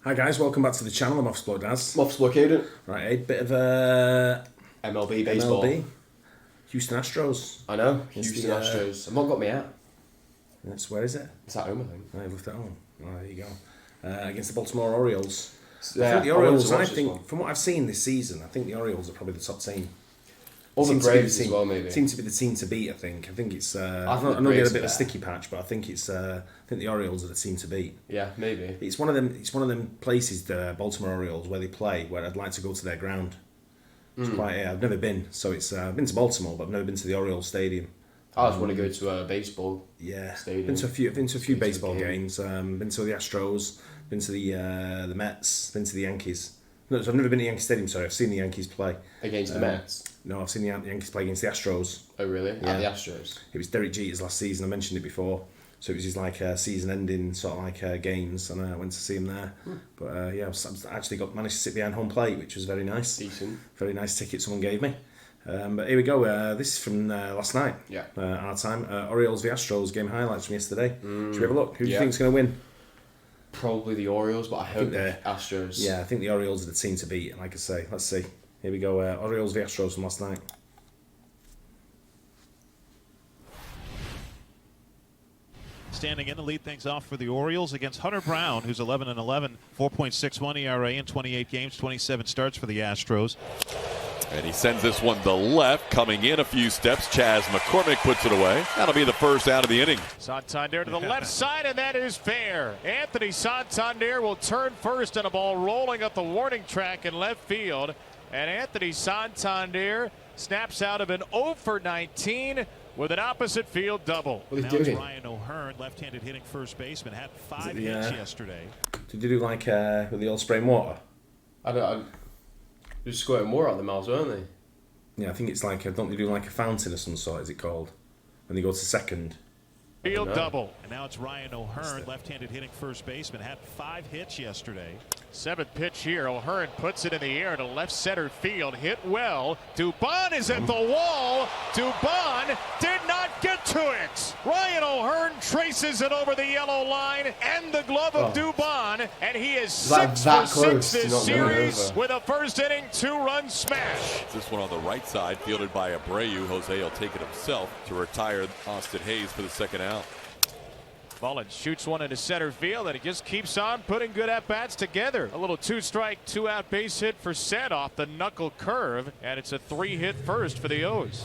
Hi guys, welcome back to the channel. I'm Offsport Daz. Offsport Aidan. Right, a bit of a MLB baseball. Houston Astros. I know, Houston Astros. I've not got me out. Where is it? It's at home, I think. No, you've left it home. Oh, there you go. Against the Baltimore Orioles. Yeah, I think the Orioles, from what I've seen this season, I think the Orioles are probably the top team. Or the Braves as well, maybe. Seem to be the team to beat, I think. I think it's... I know the they're a bit of a sticky patch, but I think it's... I think the Orioles are the team to beat. Yeah, maybe. It's one of them places, the Baltimore Orioles, where they play, where I'd like to go to their ground. It's quite... I've never been, so it's... I've been to Baltimore, but I've never been to the Orioles Stadium. I just want to go to a baseball stadium. Been to a few baseball games. Been to the Astros. Been to the Mets. Been to the Yankees. No, so I've never been to Yankee Stadium. Sorry, I've seen the Yankees play against the Mets. No, I've seen the Yankees play against the Astros. Oh really? Yeah. At the Astros. It was Derek Jeter's last season. I mentioned it before. So it was his season-ending sort of games, and I went to see him there. But I actually managed to sit behind home plate, which was very nice. Decent. Very nice ticket someone gave me. But here we go. This is from last night. Yeah. Our time. Orioles v Astros game highlights from yesterday. Should we have a look? Who do you think's going to win? Probably the Orioles, but I hope the Astros. Yeah, I think the Orioles are the team to beat. Like I say, let's see. Here we go. Orioles v Astros from last night. Standing in to lead things off for the Orioles against Hunter Brown, who's 11-11, 4.61 ERA in 28 games, 27 starts for the Astros. And he sends this one to left, coming in a few steps. Chas McCormick puts it away. That'll be the first out of the inning. Santander to the left side, and that is fair. Anthony Santander will turn first on a ball rolling up the warning track in left field. And Anthony Santander snaps out of an 0 for 19 with an opposite field double. Now it's Ryan O'Hearn, left-handed hitting first baseman, had 5 hits yesterday. Did you do with the old spraying water? Just squirting more out the mouths, weren't they? Yeah, I think it's don't they do a fountain of some sort, is it called? When they go to second. Field double. And now it's Ryan O'Hearn, left-handed hitting first baseman, had 5 hits yesterday. 7th pitch here. O'Hearn puts it in the air to left center field. Hit well. Dubon is at the wall. Dubon did not get to it. Ryan O'Hearn traces it over the yellow line and the glove of Dubon, and he is 6 for 6 this series with a first inning 2-run smash. This one on the right side, fielded by Abreu. Jose will take it himself to retire Austin Hayes for the second out. Mullins shoots one into center field, and he just keeps on putting good at-bats together. A little 2-strike, 2-out base hit for Set off the knuckle curve, and it's a 3-hit first for the O's.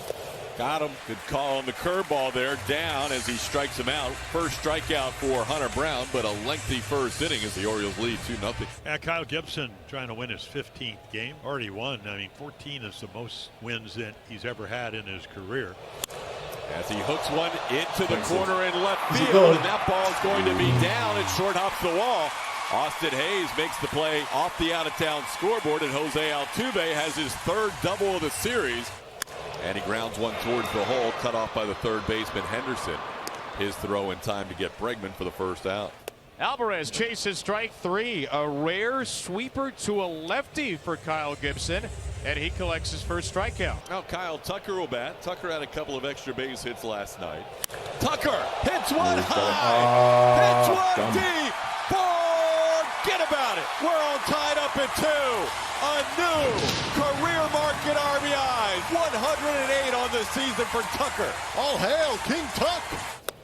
Got him. Good call on the curveball there. Down as he strikes him out. First strikeout for Hunter Brown, but a lengthy first inning as the Orioles lead 2-0. Yeah, Kyle Gibson trying to win his 15th game. Already won. 14 is the most wins that he's ever had in his career. As he hooks one into the corner in left field, and that ball is going to be down. It short hops the wall. Austin Hayes makes the play off the out-of-town scoreboard, and Jose Altuve has his 3rd double of the series. And he grounds one towards the hole, cut off by the third baseman Henderson. His throw in time to get Bregman for the first out. Alvarez chases strike 3. A rare sweeper to a lefty for Kyle Gibson, and he collects his first strikeout. Now Kyle Tucker will bat. Tucker had a couple of extra base hits last night. Tucker hits one high, hits one deep. Forget about it. We're all tied up at 2. A new career market RBIs. 108 on the season for Tucker. All hail King Tuck.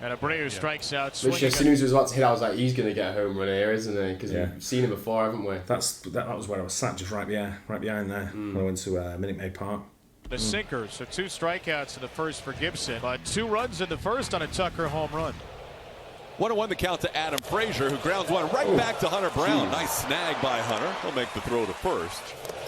And Abreu strikes out. Which as soon as he was about to hit, I was like, he's going to get a home run here, isn't he? Because we've seen him before, haven't we? That was where I was sat, just right behind there. When I went to Minute Maid Park. The sinker, so 2 strikeouts in the first for Gibson, but 2 runs in the first on a Tucker home run. 1-1 the count to Adam Frazier, who grounds one right back to Hunter Brown. Nice snag by Hunter. He'll make the throw to first.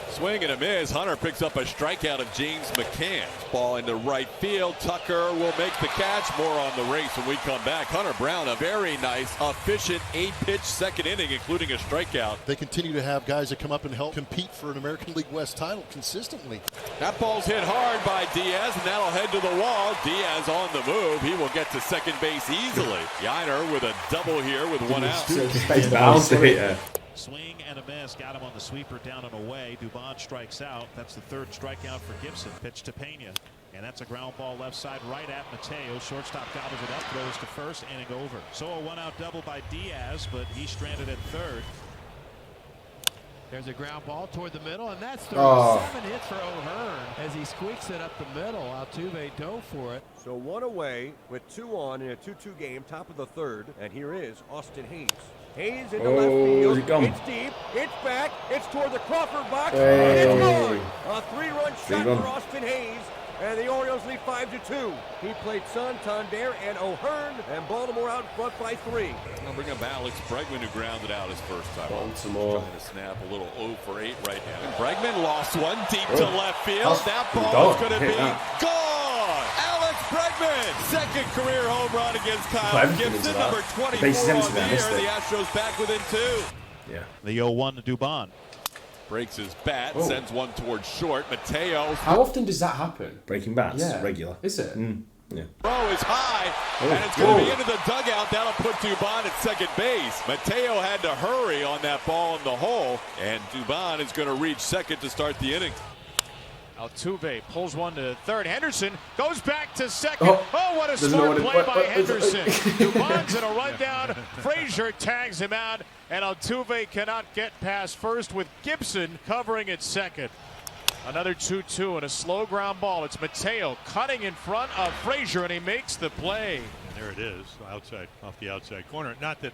Swing and a miss. Hunter picks up a strikeout of James McCann. Ball into right field. Tucker will make the catch. More on the race when we come back. Hunter Brown, a very nice, efficient 8-pitch second inning, including a strikeout. They continue to have guys that come up and help compete for an American League West title consistently. That ball's hit hard by Diaz, and that'll head to the wall. Diaz on the move. He will get to second base easily. Yiner with a double here with 1 out. Swing and a miss. Got him on the sweeper down and away. Dubon strikes out. That's the 3rd strikeout for Gibson. Pitch to Pena. And that's a ground ball left side right at Mateo. Shortstop gobbles it up, throws to first, inning over. So a 1-out double by Diaz, but he's stranded at 3rd. There's a ground ball toward the middle, and that's 7 hits for O'Hearn as he squeaks it up the middle. Altuve dove for it. So 1 away with 2 on in a 2-2 game, top of the 3rd, and here is Austin Hayes. Hayes into left field. It's deep. It's back. It's toward the Crawford box. And it's gone. A 3-run shot for Austin Hayes. And the Orioles lead 5-2. He played Santander and O'Hearn, and Baltimore out in front by 3. I'll bring up Alex Bregman, who grounded out his first time. Baltimore. Trying to snap a little 0 for 8 right now. And Bregman lost one deep to left field. That ball is going to be gone. Alex Bregman, second career home run against Kyle Gibson, number 24 on the year. The Astros back within 2. Yeah. The 0-1 to Dubon. Breaks his bat, sends one towards short. Mateo. How often does that happen? Breaking bats, regular. Is it? Yeah. Throw is high, and it's going to be into the dugout. That'll put Dubon at second base. Mateo had to hurry on that ball in the hole, and Dubon is going to reach second to start the inning. Altuve pulls one to third. Henderson goes back to second. Oh, what a smart play by Henderson. Dubon's in a rundown. Frazier tags him out, and Altuve cannot get past first with Gibson covering at second. Another 2-2 and a slow ground ball. It's Mateo cutting in front of Frazier, and he makes the play. And there it is, outside, off the outside corner. Not that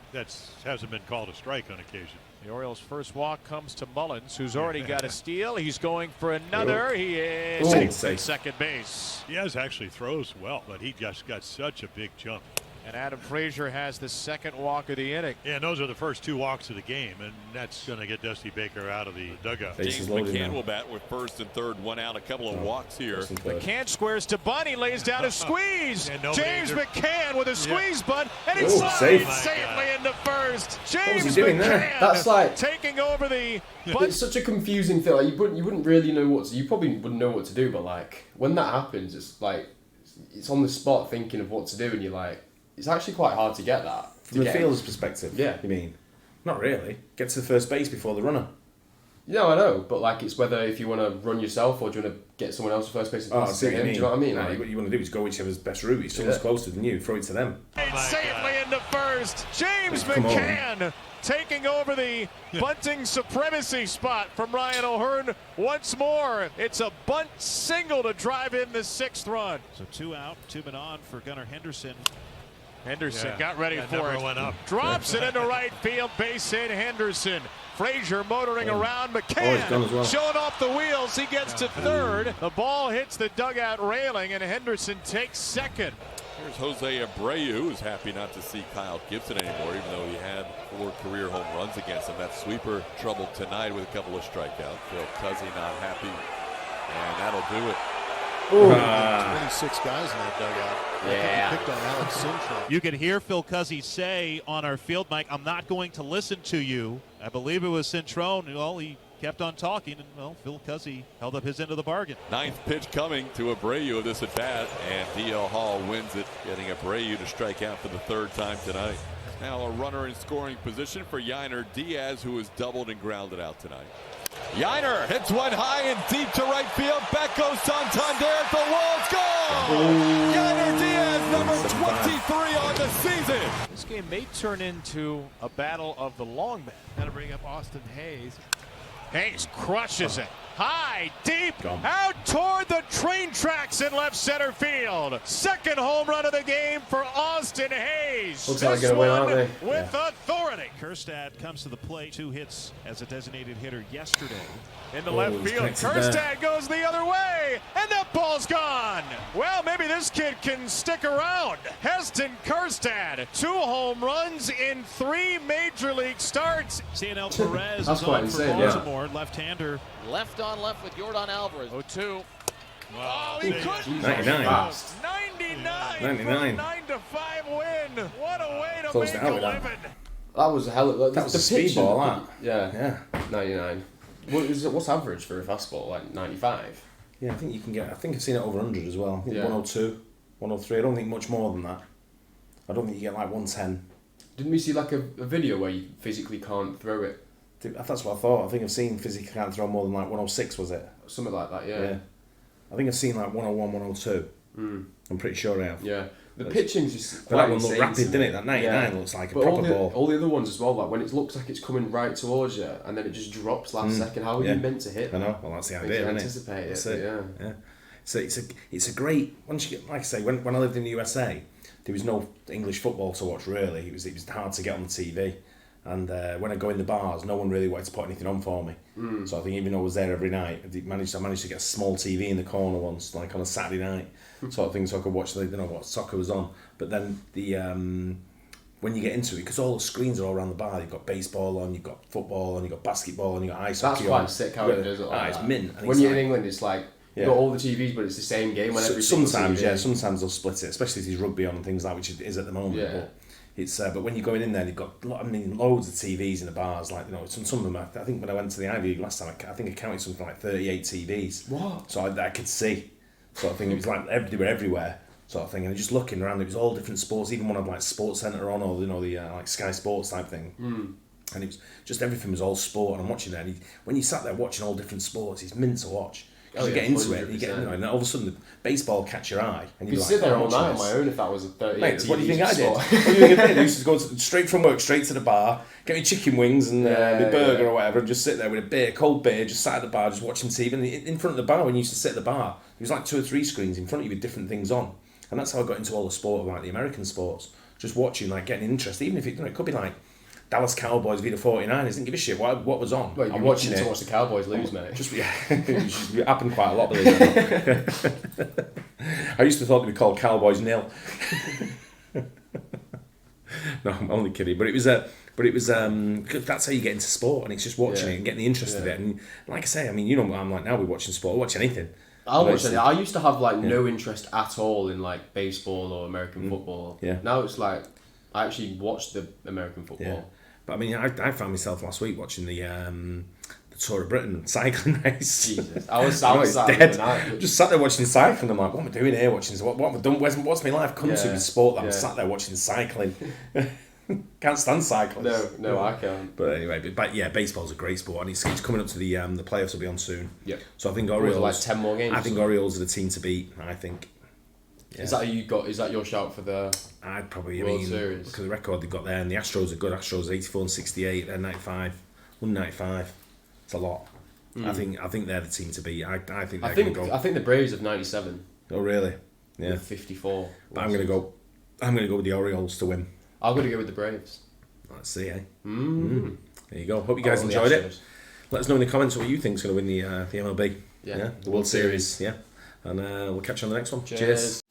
hasn't been called a strike on occasion. The Orioles' first walk comes to Mullins, who's already got a steal. He's going for another. He is at second base. Diaz actually throws well, but he just got such a big jump. And Adam Frazier has the second walk of the inning. Yeah, and those are the first 2 walks of the game, and that's going to get Dusty Baker out of the dugout. James McCann will bat with first and third, 1 out, a couple of walks here. McCann squares to Bunny, lays down a squeeze. James McCann with a squeeze bunt, and he slides safely into first. James McCann that's like taking over the. It's such a confusing thing. Like you wouldn't really know what to, you probably wouldn't know what to do, but like when that happens, it's like it's on the spot thinking of what to do, and you're like. It's actually quite hard to get that. From the fielder's perspective, yeah. You mean? Not really. Get to the first base before the runner. No, I know, but like it's whether if you want to run yourself or do you want to get someone else to first base and pass it to him. Do you know what I mean? No, what you want to do is go whichever's best route. If someone's closer than you, throw it to them. Safely into first. James McCann taking over the bunting supremacy spot from Ryan O'Hearn once more. It's a bunt single to drive in the 6th run. So 2 out, 2 men on for Gunnar Henderson. Henderson got ready for it. Went up. Drops it into right field. Base hit Henderson. Frazier motoring around. McCann showing off the wheels. He gets to third. The ball hits the dugout railing, and Henderson takes second. Here's Jose Abreu, who's happy not to see Kyle Gibson anymore, even though he had 4 career home runs against him. That sweeper troubled tonight with a couple of strikeouts. Phil Cuzzy not happy, and that'll do it. 26 guys in that dugout. Yeah. He picked on Alex Sintra. You could hear Phil Cuzzy say on our field mic, "I'm not going to listen to you." I believe it was Cintrone. Well, he kept on talking, and well, Phil Cuzzy held up his end of the bargain. 9th pitch coming to Abreu of this at bat, and DL Hall wins it, getting Abreu to strike out for the 3rd time tonight. Now a runner in scoring position for Yainer Diaz, who has doubled and grounded out tonight. Yainer hits one high and deep to right field. Back goes Santander at the wall. It's gone! Yainer Diaz, number 23 on the season. This game may turn into a battle of the long men. Got to bring up Austin Hayes. Hayes crushes it. High, deep, out toward the train tracks in left center field. 2nd home run of the game for Austin Hayes. Looks like they're going to win, aren't they? With authority. Kerstad comes to the plate. 2 hits as a designated hitter yesterday. Into left field. Kerstad goes the other way, and that ball's gone. Well, maybe this kid can stick around. Heston Kerstad, 2 home runs in 3 major league starts. Cianel Perez That's is quite on insane, for Baltimore, left-hander. Left on left with Yordan Alvarez. 0-2. Wow. Oh, he couldn't. 99. 99 for a 9-5 win. What a way to Close make to a living. That was a hell of That was a speedball, that. Yeah. 99. What's average for a fastball? Like 95? Yeah, I think you can get. I think I've seen it over 100 as well. Yeah. 102, 103. I don't think much more than that. I don't think you get like 110. Didn't we see like a video where you physically can't throw it? That's what I thought. I think I've seen physically can't throw more than like 106, was it? Something like that, yeah. I think I've seen like 101, 102. I'm pretty sure I have. Yeah. The pitching's just But quite that one looked insane rapid, to didn't me. it? That 99 looks like a But proper ball. all the other ones as well, like when it looks like it's coming right towards you and then it just drops last second. How are you meant to hit? I know. Well, that's the idea, isn't it? Anticipate That's it. it. Yeah. So it's a great, once you get, like I say, when I lived in the USA, there was no English football to watch really. It was hard to get on the TV. And when I go in the bars, no one really wanted to put anything on for me. So I think even though I was there every night, I managed to get a small TV in the corner once, like on a Saturday night, sort of thing, so I could watch what soccer was on. But then when you get into it, because all the screens are all around the bar, you've got baseball on, you've got football on, you've got basketball on, you've got ice hockey on. That's quite sick how it does it like it's that. mint. And when you're in England, it's like you've got all the TVs, but it's the same game on every single sometimes, TV. sometimes they'll split it, especially if there's rugby on and things like which it is at the moment. Yeah. But it's but when you're going in there, they've got loads of TVs in the bars. Like some of them. I think when I went to the Ivy League last time, I think I counted something like 38 TVs. What? So I could see, sort of thing. It was like they were everywhere, sort of thing. And just looking around, it was all different sports. Even one had like Sports Centre on, or the like Sky Sports type thing. And it was just everything was all sport. And I'm watching that. And when you sat there watching all different sports, it's mint to watch. You get into 100%. It, and all of a sudden the baseball catch your eye, and you'd sit there all night on my own if that was a 38. Mate, what do you think I did? What do you think I did? I used to go straight from work, straight to the bar, get me chicken wings and my burger or whatever, and just sit there with a beer, cold beer, just sat at the bar, just watching TV. And in front of the bar, when you used to sit at the bar, there was like 2 or 3 screens in front of you with different things on, and that's how I got into all the sport, like the American sports, just watching, like getting interest, even if it could be like Dallas Cowboys v the 49ers, didn't give a shit what was on. Well, you're watching to watch the Cowboys lose, mate. It happened quite a lot, believe it or not. I used to thought they'd be called Cowboys 0. No, I'm only kidding. But it was that's how you get into sport, and it's just watching it and getting the interest of it. And like I say, I mean, you know what I'm like now. We're watching sport, we're watching anything. I used to have like no interest at all in like baseball or American football. Yeah. Now it's like I actually watch the American football. Yeah. But I mean, I found myself last week watching the Tour of Britain cycling race. Jesus, I was dead. Just sat there watching cycling. I'm like, what am I doing here watching this? What have I done? What's my life come to with sport that I'm sat there watching cycling? Can't stand cycling. No, I can't. But anyway, but yeah, baseball's a great sport, and it's coming up to the playoffs will be on soon. Yeah. So I think Orioles like 10 more games. I think Orioles are the team to beat. I think. Yeah. Is that your shout for the I'd probably World Series? Look at the record they've got there, and the Astros are good. Astros 84 and 68, they're 95, 195. It's a lot. I think they're the team to beat. I think they're going to go. I think the Braves have 97. Oh really? Yeah. With 54. But I'm going to go with the Orioles to win. I'm going to go with the Braves. Let's see, eh? There you go. Hope you guys enjoyed it. Let us know in the comments what you think is going to win the MLB. Yeah. The World Series. Yeah. And we'll catch you on the next one. Cheers.